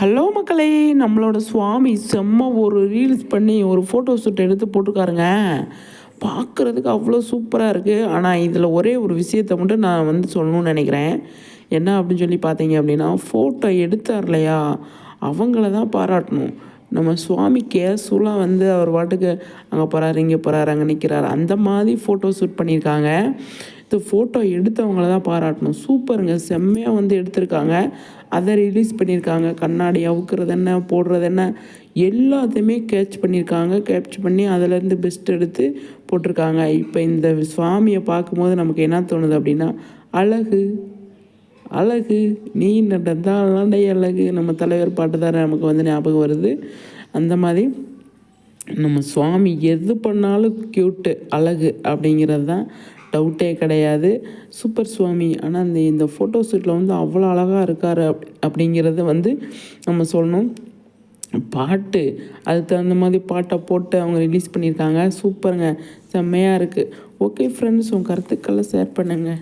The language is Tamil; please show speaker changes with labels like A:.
A: ஹலோ மக்களே, நம்மளோட சுவாமி செம்ம ஒரு ரீல்ஸ் பண்ணி ஒரு ஃபோட்டோ ஷூட் எடுத்து போட்டிருக்காருங்க. பார்க்குறதுக்கு அவ்வளோ சூப்பராக இருக்குது. ஆனால் இதில் ஒரே ஒரு விஷயத்தை மட்டும் நான் சொல்லணும்னு நினைக்கிறேன். என்ன அப்படின்னு சொல்லி பார்த்தீங்க அப்படின்னா, ஃபோட்டோ எடுத்தார் இல்லையா, அவங்கள தான் பாராட்டணும். நம்ம சுவாமி கேஷுவலாக அவர் பாட்டுக்கு அங்கே போகிறாரு, இங்கே போகிறாரு, அங்கே நிற்கிறாரு, அந்த மாதிரி ஃபோட்டோ ஷூட் பண்ணியிருக்காங்க. இந்த ஃபோட்டோ எடுத்தவங்கள தான் பாராட்டணும். சூப்பருங்க, செம்மையாக எடுத்திருக்காங்க. அதை ரிலீஸ் பண்ணியிருக்காங்க. கண்ணாடி அவுக்கிறது என்ன, போடுறது என்ன, எல்லாத்தையுமே கேட்ச் பண்ணி அதிலேருந்து பெஸ்ட் எடுத்து போட்டிருக்காங்க. இப்போ இந்த சுவாமியை பார்க்கும்போது நமக்கு என்ன தோணுது அப்படின்னா, அழகு அழகு நீ நடந்தாலே அழகு, நம்ம தலைவர் பாட்டு தான் நமக்கு ஞாபகம் வருது. அந்த மாதிரி நம்ம சுவாமி எது பண்ணாலும் க்யூட்டு, அழகு அப்படிங்கிறது தான், டவுட்டே கிடையாது. சூப்பர் சுவாமி. ஆனால் இந்த ஃபோட்டோ ஷூட்டில் அவ்வளோ அழகாக இருக்கார் அப்படிங்கிறது நம்ம சொல்லணும். பாட்டு அதுக்கு தகுந்த மாதிரி பாட்டை போட்டு அவங்க ரிலீஸ் பண்ணியிருக்காங்க. சூப்பருங்க, செம்மையாக இருக்குது. ஓகே ஃப்ரெண்ட்ஸ், உங்கள் கருத்துக்களை ஷேர் பண்ணுங்கள்.